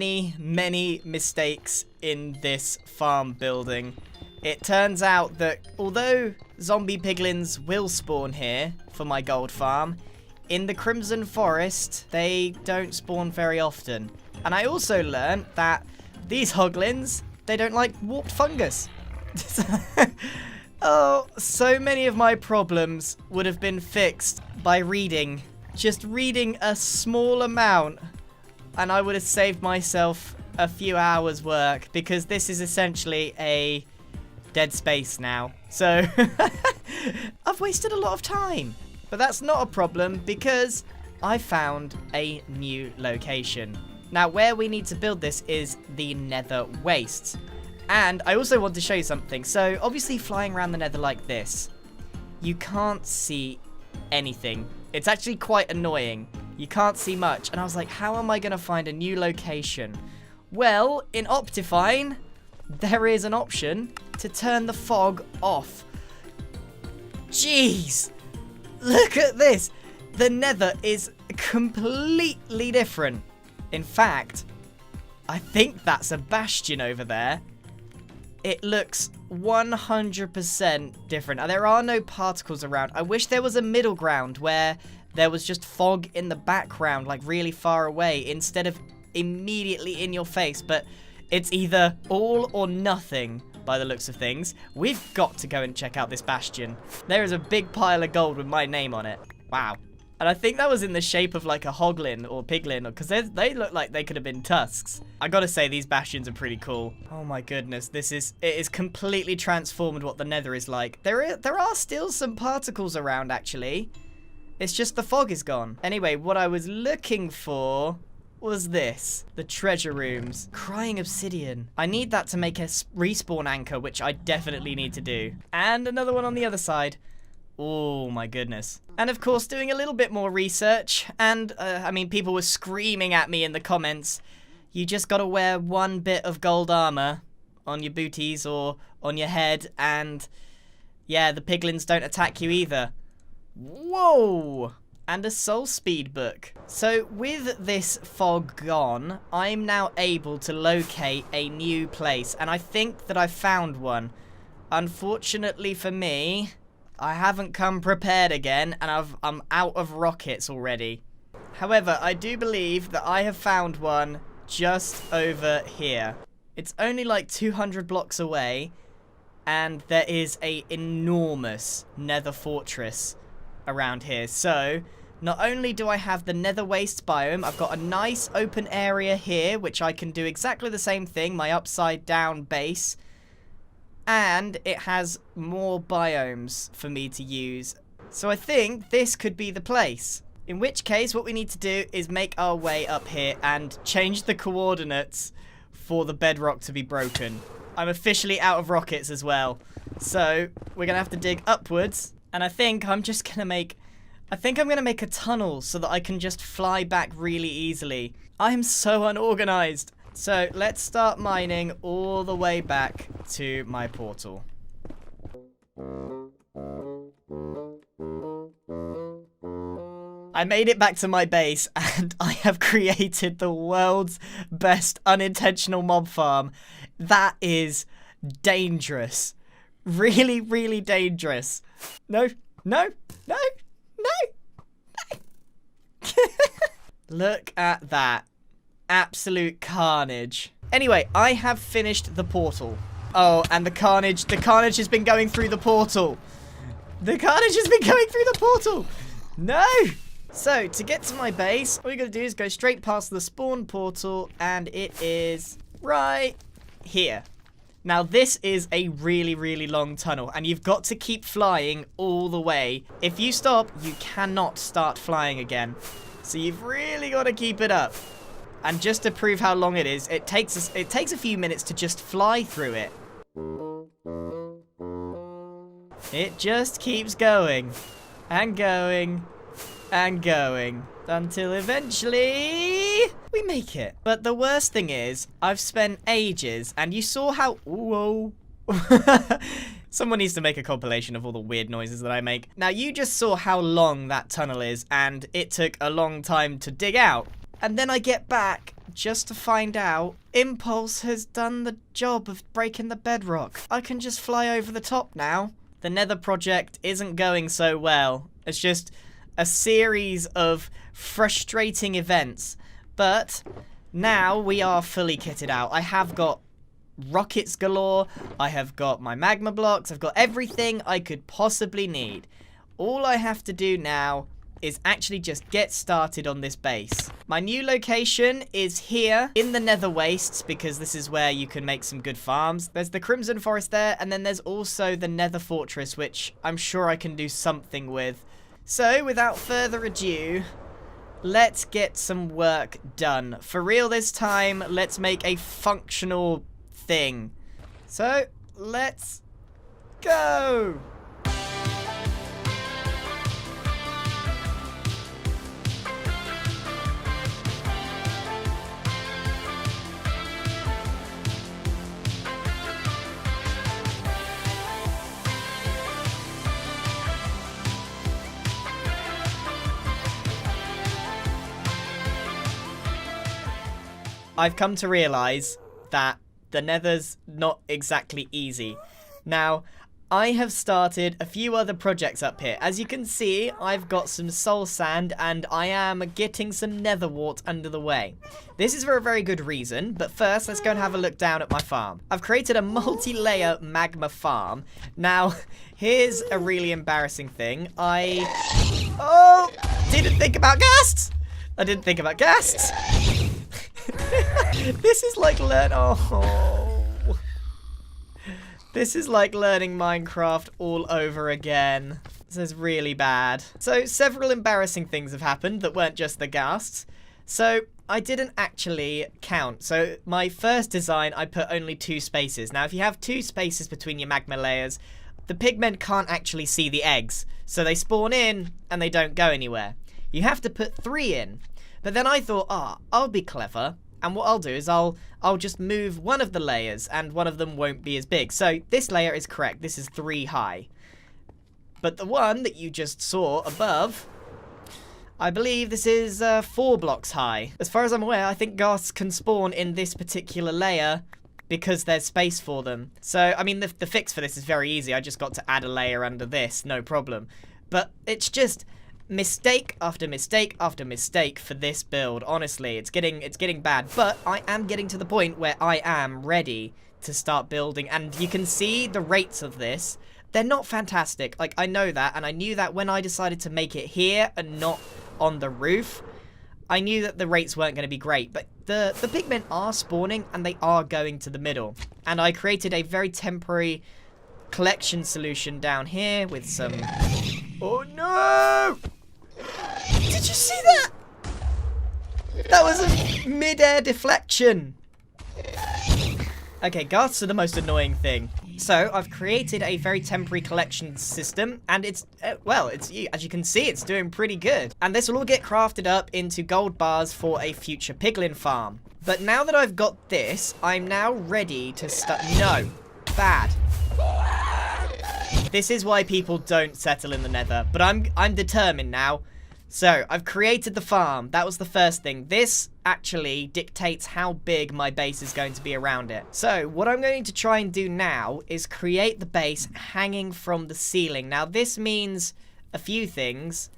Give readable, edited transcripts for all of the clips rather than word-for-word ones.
Many mistakes in this farm building. It turns out that although zombie piglins will spawn here for my gold farm, in the Crimson Forest, they don't spawn very often. And I also learned that these hoglins, they don't like warped fungus. Oh, so many of my problems would have been fixed by reading. Just reading a small amount, and I would have saved myself a few hours work, because this is essentially a dead space now. So I've wasted a lot of time, but that's not a problem because I found a new location. Now where we need to build this is the nether wastes. And I also want to show you something. So obviously flying around the nether like this, you can't see anything. It's actually quite annoying. You can't see much. And I was like, how am I going to find a new location? Well, in Optifine, there is an option to turn the fog off. Jeez, look at this. The nether is completely different. In fact, I think that's a bastion over there. It looks 100% different. There are no particles around. I wish there was a middle ground where there was just fog in the background, like really far away, instead of immediately in your face. But it's either all or nothing by the looks of things. We've got to go and check out this bastion. There is a big pile of gold with my name on it. Wow. And I think that was in the shape of like a hoglin or piglin, because they look like they could have been tusks. I gotta say, these bastions are pretty cool. Oh my goodness, it is completely transformed what the nether is like. There are still some particles around, actually. It's just the fog is gone. Anyway, what I was looking for was this. The treasure rooms. Crying obsidian. I need that to make a respawn anchor, which I definitely need to do. And another one on the other side. Oh my goodness. And of course, doing a little bit more research, and I mean, people were screaming at me in the comments, you just gotta wear one bit of gold armor on your booties or on your head, and yeah, the piglins don't attack you either. Whoa! And a soul speed book. So with this fog gone, I'm now able to locate a new place, and I think that I found one. Unfortunately for me, I haven't come prepared again, and I'm out of rockets already. However, I do believe that I have found one just over here. It's only like 200 blocks away, and there is an enormous nether fortress around here. So, not only do I have the nether waste biome, I've got a nice open area here, which I can do exactly the same thing, my upside down base. And it has more biomes for me to use. So I think this could be the place. In which case, what we need to do is make our way up here and change the coordinates for the bedrock to be broken. I'm officially out of rockets as well. So we're going to have to dig upwards. And I think I'm just going to make... I think I'm going to make a tunnel so that I can just fly back really easily. I am so unorganized. So let's start mining all the way back to my portal. I made it back to my base, and I have created the world's best unintentional mob farm. That is dangerous. Really, really dangerous. No, no, no, no, no. Look at that. Absolute carnage. Anyway, I have finished the portal. Oh, and the carnage has been going through the portal. The carnage has been going through the portal. No. So, to get to my base, all you gotta do is go straight past the spawn portal, and it is right here. Now, this is a really, really long tunnel, and you've got to keep flying all the way. If you stop, you cannot start flying again. So you've really got to keep it up. And just to prove how long it is, it takes a few minutes to just fly through it. It just keeps going and going and going until eventually we make it. But the worst thing is, I've spent ages, and you saw how... Whoa. Someone needs to make a compilation of all the weird noises that I make. Now, you just saw how long that tunnel is, and it took a long time to dig out. And then I get back just to find out Impulse has done the job of breaking the bedrock. I can just fly over the top now. The Nether project isn't going so well. It's just a series of frustrating events. But now we are fully kitted out. I have got rockets galore. I have got my magma blocks. I've got everything I could possibly need. All I have to do now is actually just get started on this base. My new location is here in the Nether Wastes, because this is where you can make some good farms. There's the Crimson Forest there, and then there's also the Nether Fortress, which I'm sure I can do something with. So, without further ado, let's get some work done. For real this time, let's make a functional thing. So, let's go! I've come to realise that the Nether's not exactly easy. Now, I have started a few other projects up here. As you can see, I've got some soul sand and I am getting some nether wart under the way. This is for a very good reason, but first let's go and have a look down at my farm. I've created a multi-layer magma farm. Now, here's a really embarrassing thing. Oh! Didn't think about ghasts! I didn't think about ghasts! This is like This is like learning Minecraft all over again. This is really bad. So several embarrassing things have happened that weren't just the ghasts. So I didn't actually count. So my first design, I put only 2 spaces. Now if you have 2 spaces between your magma layers, the pigmen can't actually see the eggs. So they spawn in and they don't go anywhere. You have to put 3 in. But then I thought, I'll be clever. And what I'll do is I'll just move one of the layers and one of them won't be as big. So this layer is correct. This is 3 high. But the one that you just saw above, I believe this is 4 blocks high. As far as I'm aware, I think ghasts can spawn in this particular layer because there's space for them. So, I mean, the fix for this is very easy. I just got to add a layer under this, no problem. But it's just mistake after mistake after mistake for this build. Honestly, it's getting bad, but I am getting to the point where I am ready to start building, and you can see the rates of this. They're not fantastic. Like, I know that, and I knew that when I decided to make it here and not on the roof. I knew that the rates weren't going to be great, but the pigmen are spawning and they are going to the middle. And I created a very temporary collection solution down here with some... Oh no! Did you see that? That was a mid-air deflection. Okay, ghasts are the most annoying thing. So, I've created a very temporary collection system, and it's, as you can see, it's doing pretty good. And this will all get crafted up into gold bars for a future piglin farm. But now that I've got this, I'm now ready to start... No. Bad. This is why people don't settle in the Nether, but I'm determined now. So, I've created the farm. That was the first thing. This actually dictates how big my base is going to be around it. So, what I'm going to try and do now is create the base hanging from the ceiling. Now, this means a few things.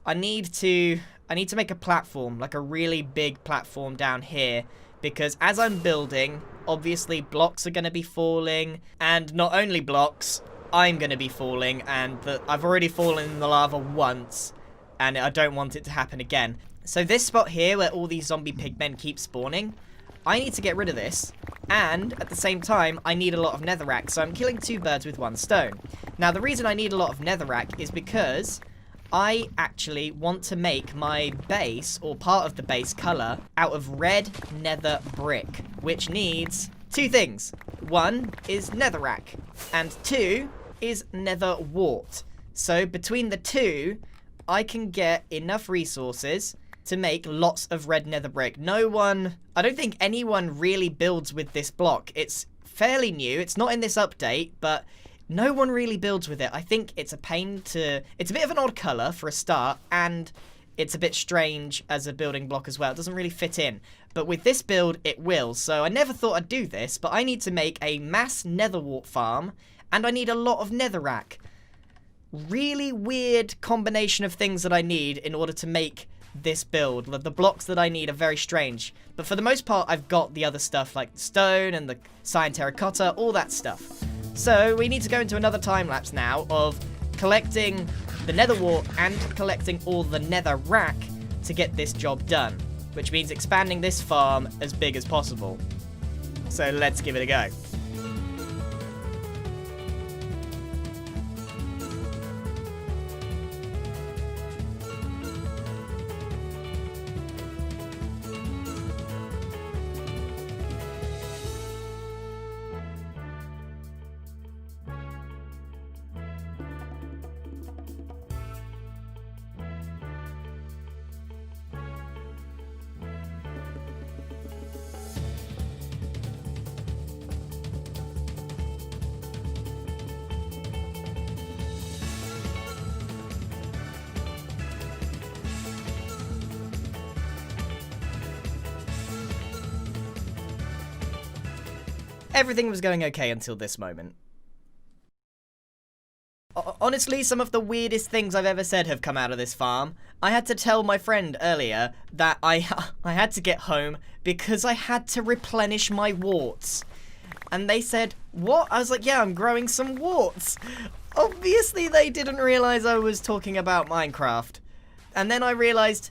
I need to make a platform, like a really big platform down here, because as I'm building, obviously blocks are going to be falling, and not only blocks, I'm going to be falling, and I've already fallen in the lava once. And I don't want it to happen again. So this spot here where all these zombie pigmen keep spawning, I need to get rid of this. And at the same time, I need a lot of netherrack. So I'm killing 2 birds with 1 stone. Now the reason I need a lot of netherrack is because I actually want to make my base, or part of the base color, out of red nether brick. Which needs 2 things. 1 is netherrack. And 2 is nether wart. So between the 2... I can get enough resources to make lots of red nether brick. I don't think anyone really builds with this block. It's fairly new. It's not in this update, but no one really builds with it. I think it's a pain to... It's a bit of an odd color for a start, and it's a bit strange as a building block as well. It doesn't really fit in. but with this build, it will. So I never thought I'd do this, but I need to make a mass nether wart farm, and I need a lot of netherrack. Really weird combination of things that I need in order to make this build. The blocks that I need are very strange, but for the most part I've got the other stuff like the stone and the cyan terracotta, all that stuff. So we need to go into another time lapse now of collecting the nether wart and collecting all the netherrack to get this job done, which means expanding this farm as big as possible. So let's give it a go. Everything was going okay until this moment. Honestly, some of the weirdest things I've ever said have come out of this farm. I had to tell my friend earlier that I had to get home because I had to replenish my warts. And they said, what? I was like, yeah, I'm growing some warts. Obviously, they didn't realize I was talking about Minecraft. And then I realized,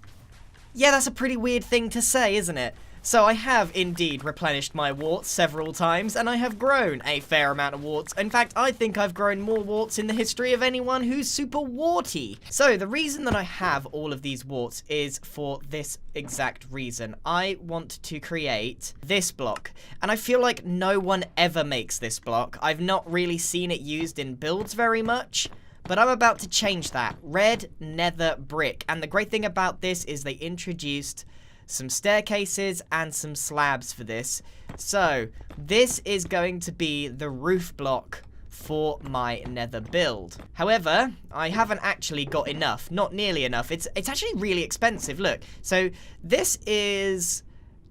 yeah, that's a pretty weird thing to say, isn't it? So I have indeed replenished my warts several times, and I have grown a fair amount of warts. In fact, I think I've grown more warts in the history of anyone who's super warty. So the reason that I have all of these warts is for this exact reason. I want to create this block, and I feel like no one ever makes this block. I've not really seen it used in builds very much. But I'm about to change that. Red nether brick. And the great thing about this is they introduced some staircases and some slabs for this. So this is going to be the roof block for my nether build. However, I haven't actually got enough. Not nearly enough. It's actually really expensive. Look. So this is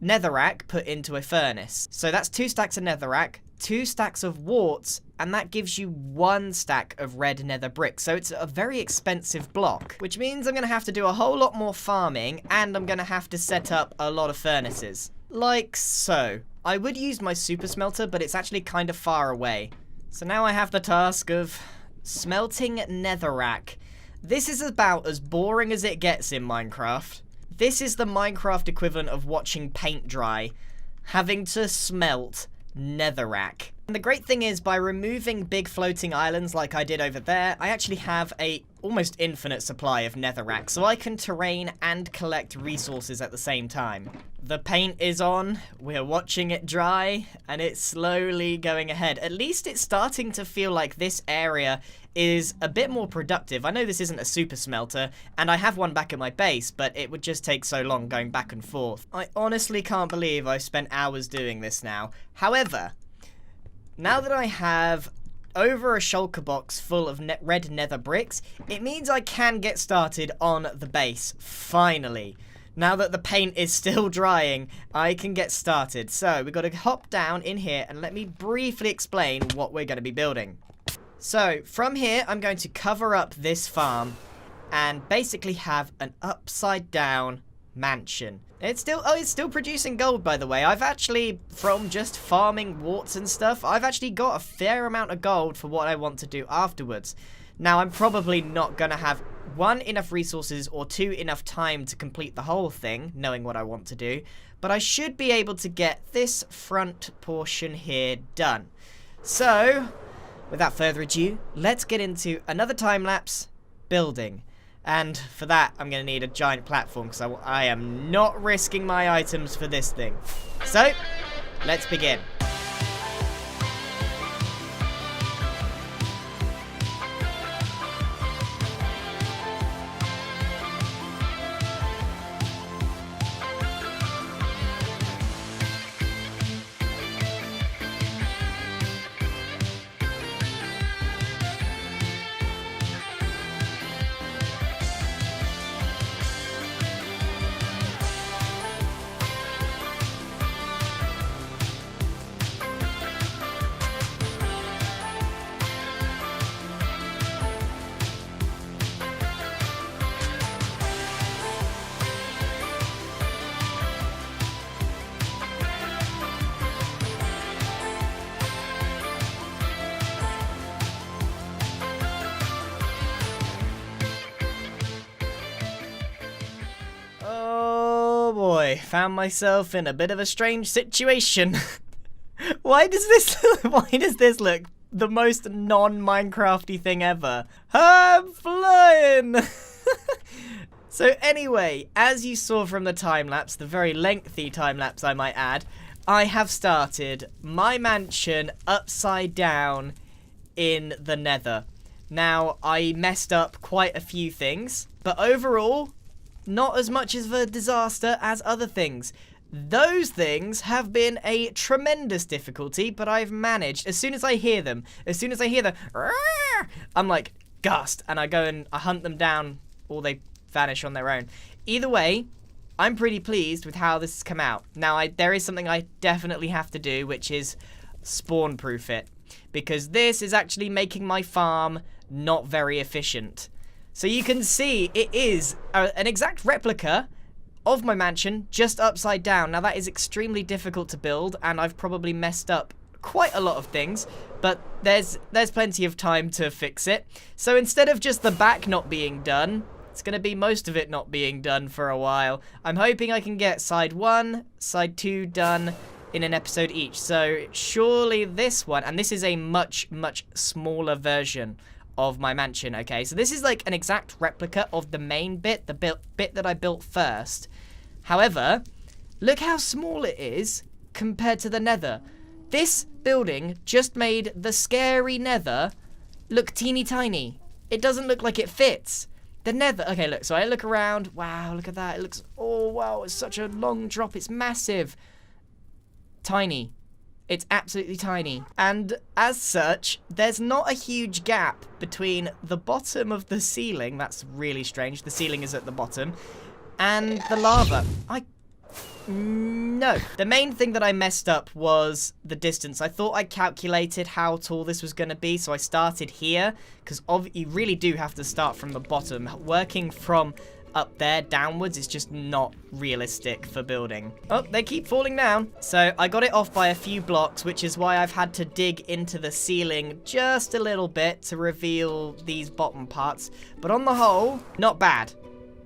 netherrack put into a furnace. So that's 2 stacks of netherrack, 2 stacks of warts, and that gives you 1 stack of red nether brick. So it's a very expensive block, which means I'm going to have to do a whole lot more farming, and I'm going to have to set up a lot of furnaces. Like so. I would use my super smelter, but it's actually kind of far away. So now I have the task of smelting netherrack. This is about as boring as it gets in Minecraft. This is the Minecraft equivalent of watching paint dry, having to smelt netherrack. And the great thing is, by removing big floating islands like I did over there, I actually have a almost infinite supply of netherrack, so I can terrain and collect resources at the same time. The paint is on, we're watching it dry, and it's slowly going ahead. At least it's starting to feel like this area is a bit more productive. I know this isn't a super smelter, and I have one back at my base, but it would just take so long going back and forth. I honestly can't believe I've spent hours doing this now. However, now that I have over a shulker box full of red nether bricks, it means I can get started on the base, finally. Now that the paint is still drying, I can get started. So we've got to hop down in here and let me briefly explain what we're going to be building. So from here, I'm going to cover up this farm and basically have an upside down mansion. It's still producing gold, by the way. I've actually, from just farming warts and stuff, I've actually got a fair amount of gold for what I want to do afterwards. Now, I'm probably not going to have, 1, enough resources, or 2, enough time to complete the whole thing, knowing what I want to do. But I should be able to get this front portion here done. So, without further ado, let's get into another time-lapse building. And for that, I'm going to need a giant platform, because I am not risking my items for this thing. So, let's begin. found myself in a bit of a strange situation. Why does this look the most non-Minecrafty thing ever? I'm flying! So anyway, as you saw from the time-lapse, the very lengthy time-lapse I might add, I have started my mansion upside down in the nether. Now, I messed up quite a few things, but overall, not as much of a disaster as other things. Those things have been a tremendous difficulty, but I've managed. As soon as I hear the I'm like, gust, and I go and I hunt them down, or they vanish on their own. Either way, I'm pretty pleased with how this has come out. Now, there is something I definitely have to do, which is spawn-proof it, because this is actually making my farm not very efficient. So you can see it is an exact replica of my mansion, just upside down. Now, that is extremely difficult to build, and I've probably messed up quite a lot of things, but there's plenty of time to fix it. So instead of just the back not being done, it's going to be most of it not being done for a while. I'm hoping I can get side 1, side 2 done in an episode each. So surely this one, and this is a much, much smaller version of my mansion, okay? So this is like an exact replica of the main bit, the bit that I built first. However, look how small it is compared to the nether. This building just made the scary nether look teeny tiny. It doesn't look like it fits. The nether, okay, look, so I look around. Wow, look at that. It looks, oh, wow, it's such a long drop. It's massive. Tiny. It's absolutely tiny. And as such, there's not a huge gap between the bottom of the ceiling. That's really strange. The ceiling is at the bottom. And the lava. No. The main thing that I messed up was the distance. I thought I calculated how tall this was going to be, so I started here, because you really do have to start from the bottom. Working from up there downwards is just not realistic for building. Oh, they keep falling down. So I got it off by a few blocks, which is why I've had to dig into the ceiling just a little bit to reveal these bottom parts. But on the whole, not bad.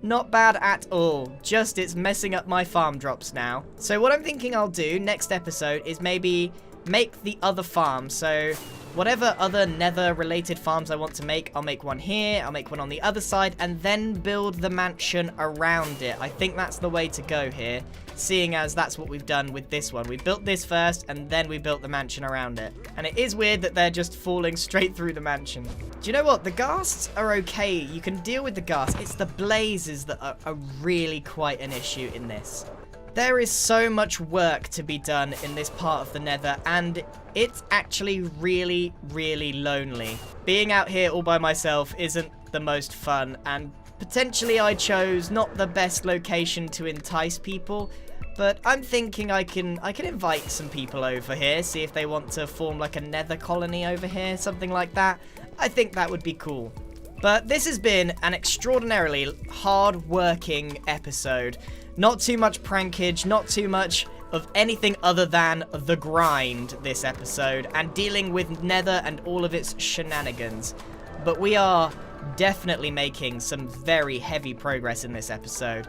Not bad at all. Just it's messing up my farm drops now. So what I'm thinking I'll do next episode is maybe make the other farm. So whatever other nether related farms I want to make, I'll make one here, I'll make one on the other side, and then build the mansion around it. I think that's the way to go here, seeing as that's what we've done with this one. We built this first, and then we built the mansion around it. And it is weird that they're just falling straight through the mansion. Do you know what? The ghasts are okay. You can deal with the ghasts. It's the blazes that are really quite an issue in this. There is so much work to be done in this part of the nether, and it's actually really, really lonely. Being out here all by myself isn't the most fun, and potentially I chose not the best location to entice people, but I'm thinking I can invite some people over here, see if they want to form like a nether colony over here, something like that. I think that would be cool. But this has been an extraordinarily hard-working episode. Not too much prankage, not too much of anything other than the grind this episode, and dealing with nether and all of its shenanigans. But we are definitely making some very heavy progress in this episode.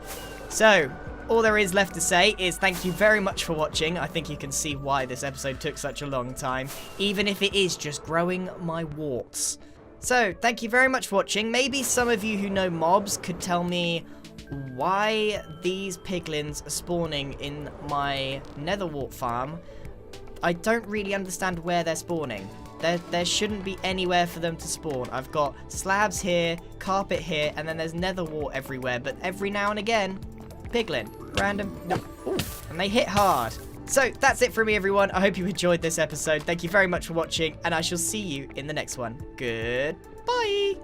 So, all there is left to say is thank you very much for watching. I think you can see why this episode took such a long time, even if it is just growing my warts. So, thank you very much for watching. Maybe some of you who know mobs could tell me why these piglins are spawning in my nether wart farm. I don't really understand where they're spawning. There shouldn't be anywhere for them to spawn. I've got slabs here, carpet here, and then there's nether wart everywhere, but every now and again, piglin. Random. No. Ooh, and they hit hard. So, that's it from me, everyone. I hope you enjoyed this episode. Thank you very much for watching, and I shall see you in the next one. Goodbye.